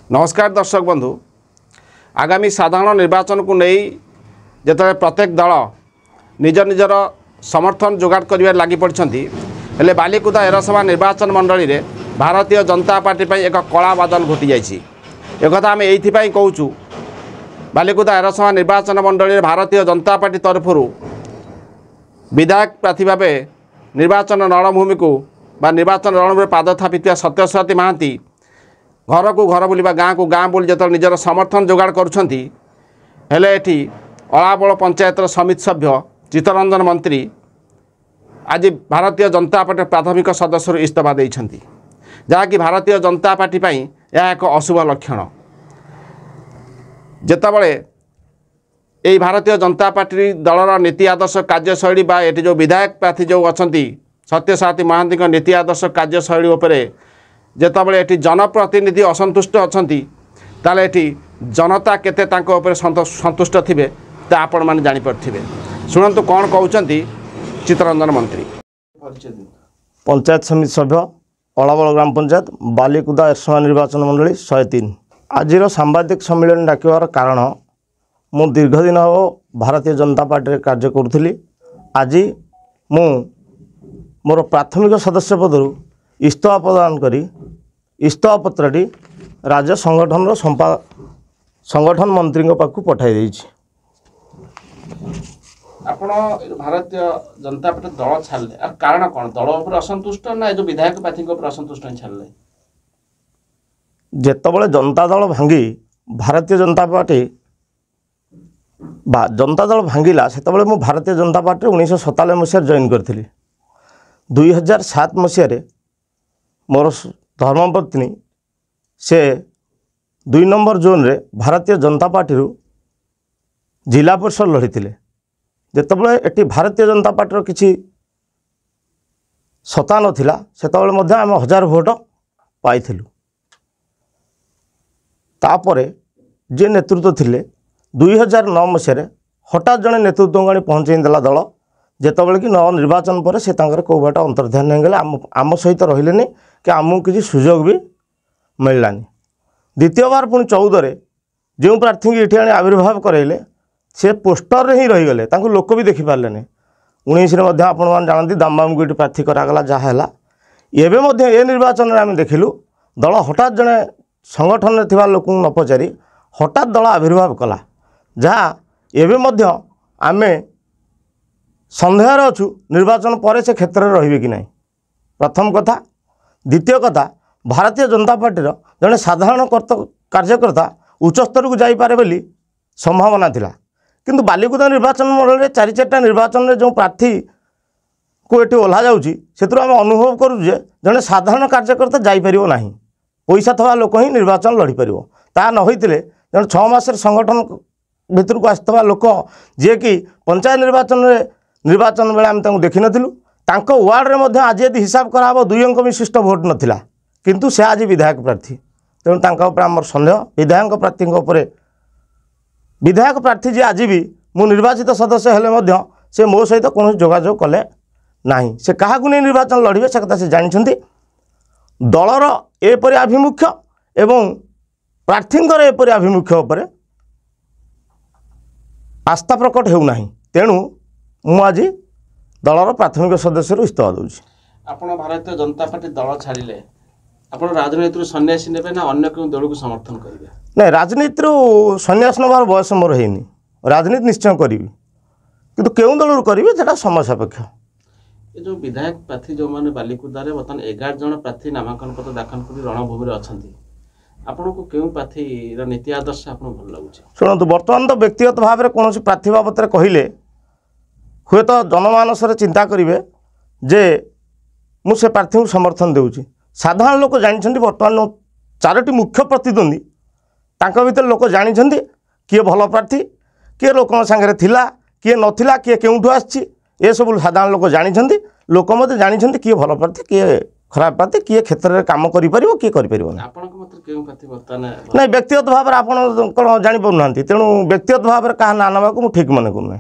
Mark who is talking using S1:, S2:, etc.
S1: नमस्कार दर्शक बंधु आगामी साधारण निर्वाचन को नहीं जिते प्रत्येक दल निज निजर समर्थन जोगाड़ कर लगी पड़ती हेले बालिकुदा एरसभा निर्वाचन मंडली रे भारतीय जनता पार्टी एक कला बादल घटी जाता आम ये कहूँ बालिकुदा एरसभा निर्वाचन मंडली भारतीय जनता पार्टी तरफ विधायक प्रार्थी भाव निर्वाचन रणभूमि को निर्वाचन रणभूमि पाद थापी सत्यसाती महांती घर को घर बुलवा गाँ को गाँ बुली जो निजर समर्थन जोगाड़ करुँचे अलाबल पंचायतर समिति सभ्य चित्तरंजन मंत्री आज भारतीय जनता पार्टी प्राथमिक सदस्य इस्तीफा देइछंती जहाँकि भारतीय जनता पार्टी पाई यह एक अशुभ लक्षण। जेतबले यही भारतीय जनता पार्टी दलर नीति आदर्श कार्यशैली बा एटी जो विधायक प्रार्थी जो अछंती सत्यसाती महांती नीति आदर्श कार्यशैली उपरे जेतबले एटी जनप्रतिनिधि असंतुष्ट अछंती ताले एटी जनता केते तांको उपरे संतुष्ट थिबे ता आपण माने जानि परथिबे। सुनंतु कौन कहउचंती चित्तरंजन मंत्री।
S2: पंचायत समिति सभ्य अलाबल ग्राम पंचायत बालिकुदा एरसभा निर्वाचन मंडली 103 आजिर सांबादिक सम्मेलन डाकिवार कारण मु दीर्घ दिन हम भारतीय जनता पार्टी कार्य करुली। आज मु मोर प्राथमिक सदस्य पदर इस्तीफा प्रदान करी इस्तीफा पत्रटी राज्य संगठन संगठन मंत्री पाखु पठाई देइछि।
S1: आपण भारतीय जनता पार्टी दल छाड़ले आ कारण कौन दल उपर असंतुष्ट ना जो विधायक प्रार्थी उपर असंतुष्ट छाड़ले
S2: जेतबले जनता दल भांगी भारतीय जनता पार्टी जनता दल भांगिला सेतबले मु भारतीय जनता पार्टी 1997 मसीह जॉइन करथिली। 2007 मसीह मोर धर्मपत्नी से 2 नंबर जोन रे भारतीय जनता पार्टी जिला परिषद लड़ीते जितेबाला एटी भारतीय जनता पार्टी किसी सत्ता नाला से आम 1000 भोट पाइलु। तापर जे नेतृत्व थिले 2009 मसीह हठात जड़े नेतृत्व आनी पहुँचेदेला दल जितेबाला कि निर्वाचन पर से कौ बाट अंतर्ध्यान हो गले आम सहित रही कि आमको किसी सुजोग भी मिललानी। द्वितीय बार पुणी 14 जो प्रार्थी की ये आविर्भाव कराइले से पोस्टर ही रहीगले लोक भी देखिपारे। 19 आपण जानती दामबाम को ये प्रार्थी करागला जहाँ एवं ए निर्वाचन में आम देखिलु दल हठात जड़े संगठन में थिबा लोक न पचारि हठात दल आविर्भाव कला जहाँ एवं आम सन्देह अच्छु निर्वाचन पर से क्षेत्र में रही कि नहीं प्रथम कथा। द्वितीय कथा भारतीय जनता पार्टी जड़े साधारण कार्यकर्ता उच्च स्तर को जापे बोली संभावना थिला किंतु बालिकुदा निर्वाचन मंडल 4-4टा निर्वाचन में जो प्रार्थी को ये ओह्ला जाऊँगी से आम अनुभव करुचे जड़े साधारण कार्यकर्ता जापर ना पैसा थवा लोक ही निर्वाचन लड़ीपर ता न होते जड़े 6 मास संगठन भितर को आसवा लोक जी कि पंचायत निर्वाचन बेले आम देखी नु वार्ड में आज यदि हिसाब कराब 2 अंक विशिष्ट भोट नाला किंतु से आज विधायक प्रार्थी तेणु आम सन्देह विधायक प्रार्थी जी आज भी मु निर्वाचित सदस्य हेले से मो सहित कौन जोगाजोग कले नहीं से क्या नहीं निर्वाचन लड़े से कथा से जानते दलर एपरी आभिमुख्य एवं प्रार्थींकर एपरी आभिमुख्य उपर आस्था प्रकट होना तेणु मु आज दलर प्राथमिक सदस्य इस्तीफा दूसरी।
S1: आपण भारतीय जनता पार्टी दल छाड़िले आपण राजनीति सन्यासी ने ना अन्य क्यों दल को समर्थन करेंगे?
S2: नहीं राजनीति सन्यास नबार बयस मोर है राजनीति निश्चय करी किंतु क्यों दल करी समय सापेक्ष।
S1: ये जो विधायक प्रार्थी जो मैंने बालिकुदा बर्तमान 11 जन प्रार्थी नामांकन पत्र दाखल कर रणभूमि अच्छा आपन को क्यों प्रार्थी नीति आदर्श आपन भल लगुच?
S2: शुणु बर्तमान तो व्यक्तिगत भाव में कौन प्रार्थी बाबद कहले हुए तो जनमानस चिंता करेंगे जे मुझे प्रार्थी को समर्थन देउची। साधारण लोक जानते बर्तमान 4टी मुख्य प्रतिद्वंदी तांको भीतर लोक जानते किए भल प्रार्थी किए लोक सांगे थिला किए नथिला किए केउठु आछि ए सब साधारण लोक जानते लोक मत जानते किए भल प्रार्थी किए खराब प्रार्थी किए क्षेत्र में काम करि परिबो किए करि परिबो ना।
S1: आपन को मतलब केउ प्रार्थी बर्तमान
S2: नहीं व्यक्तिगत भाव में आपन कोन जानि पउ नांती तेणु व्यक्तिगत भाव में कहा ना नबा को ठीक मन करू।